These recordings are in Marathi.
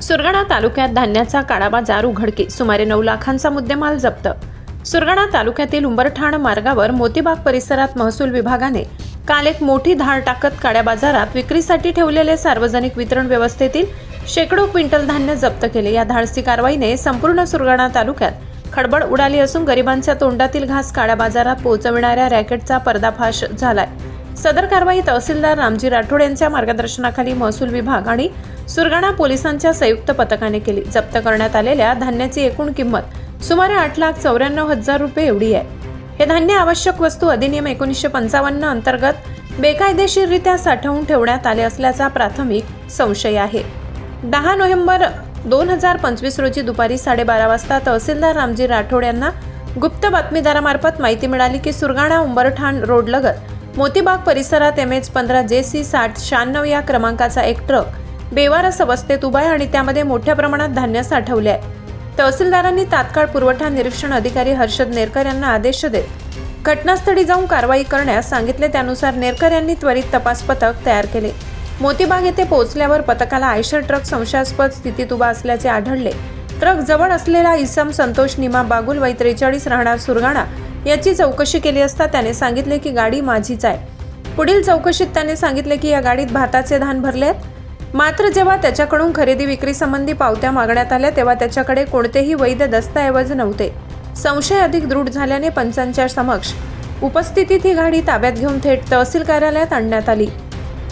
सुरगाणा तालुक्यात धान्याचा काळा बाजार उघडकीस, सुमारे 9 लाखांचा मुद्देमाल जप्त। सुरगाणा तालुक्यातील उंबरठाण मार्गावर मोतीबाग परिसरात महसूल विभागाने काल एक मोठी धाड टाकत काळ्या बाजारात विक्रीसाठी ठेवलेले सार्वजनिक वितरण व्यवस्थेतील शेकडो क्विंटल धान्य जप्त केले। या धाडसी कारवाईने संपूर्ण सुरगाणा तालुक्यात खळबळ उडाली असून गरिबांच्या तोंडातील घास काळ्या बाजारात पोहोचविणाऱ्या रॅकेटचा पर्दाफाश झालाय। सदर कारवाई तहसीलदार रामजी राठोड यांच्या मार्गदर्शनाखाली महसूल विभाग आणि सुरगाणा पोलिसांच्या संयुक्त पथकाने केली। जप्त करण्यात आलेल्या धान्याची एकूण किंमत सुमारे 8,94,000 रुपये एवढी आहे। हे धान्य आवश्यक वस्तू अधिनियम 1955 अंतर्गत बेकायदेशीररित्या साठवून ठेवण्यात आले असल्याचा प्राथमिक संशय आहे। 10 नोव्हेंबर 2025 रोजी दुपारी 12:30 वाजता तहसीलदार रामजी राठोड यांना गुप्त बातमीदारामार्फत माहिती मिळाली की सुरगाणा उंबरठाण रोड लगत मोतीबाग परिसरात MH15 JC 6096 या क्रमांकाचा एक ट्रक बेवारस अवस्थेत उभा आहे आणि त्यामध्ये मोठ्या प्रमाणात धान्य साठवले आहे। तहसीलदारांनी तात्काळ पुरवठा निरीक्षण अधिकारी हर्षद नेरकर यांना आदेश देत घटनास्थळी जाऊन कारवाई करण्यास सांगितले। त्यानुसार नेरकर यांनी त्वरित तपास पथक तयार केले। मोतीबाग येथे पोहोचल्यावर पथकाला आयशर ट्रक संशयास्पद स्थितीत उभा असल्याचे आढळले। ट्रक जवळ असलेला इसम संतोष निमा बागुल वय 43 राहणार सुरगाणा याची चौकशी केली असता त्याने सांगितले की गाडी माझीच आहे। पुढील चौकशीत त्याने सांगितले की या गाडीत भाताचे धान भरले आहेत। मात्र जेव्हा त्याच्याकडून खरेदी विक्री संबंधी पावत्या मागण्यात आल्या तेव्हा त्याच्याकडे कोणतेही वैध दस्तऐवज नव्हते। संशय अधिक दृढ झाल्याने पंचांच्या समक्ष उपस्थितीत ही गाडी ताब्यात घेऊन थेट तहसील कार्यालयात आणण्यात आली।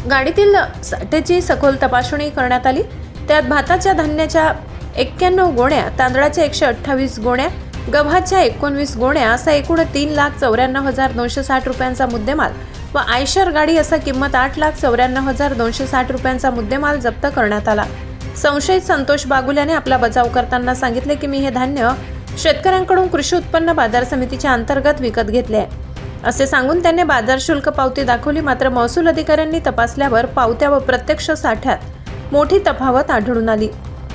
गाडीतील साठ्याची सखोल तपासणी करण्यात आली। त्यात भाताच्या धान्याच्या 91 गोण्या, तांदळाच्या 128 गोण्या, गव्हाच्या 19 गोण्या असा एकूण 3,94,260 रुपयांचा मुद्देमाल व आयशर गाडी असा किंमत 8,94,260 रुपयांचा मुद्देमाल जप्त करण्यात आला। संशयित संतोष बागुल याने आपला बचाव करताना सांगितले की मी हे धान्य शेतकऱ्यांकडून कृषी उत्पन्न बाजार समितीच्या अंतर्गत विकत घेतले आहे असे सांगून त्यांनी बाजार शुल्क पावती दाखवली। मात्र महसूल अधिकाऱ्यांनी तपासल्यावर पावत्या व प्रत्यक्ष साठ्यात मोठी तफावत आढळून आली।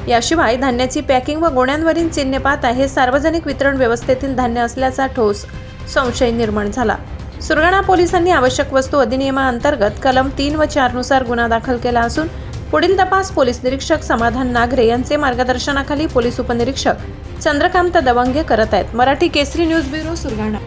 याशिवाय धान्याची पॅकिंग व गोण्यांवरील चिन्हे पाहता हे सार्वजनिक वितरण व्यवस्थेतील धान्य असल्याचा ठोस संशय निर्माण झाला। सुरगाणा पोलिसांनी आवश्यक वस्तू अधिनियमाअंतर्गत कलम 3 व 4 नुसार गुन्हा दाखल केला असून पुढील तपास पोलीस निरीक्षक समाधान नागरे यांचे मार्गदर्शनाखाली पोलीस उपनिरीक्षक चंद्रकांत दवंगे करत आहेत। मराठी केसरी न्यूज ब्युरो सुरगाणा।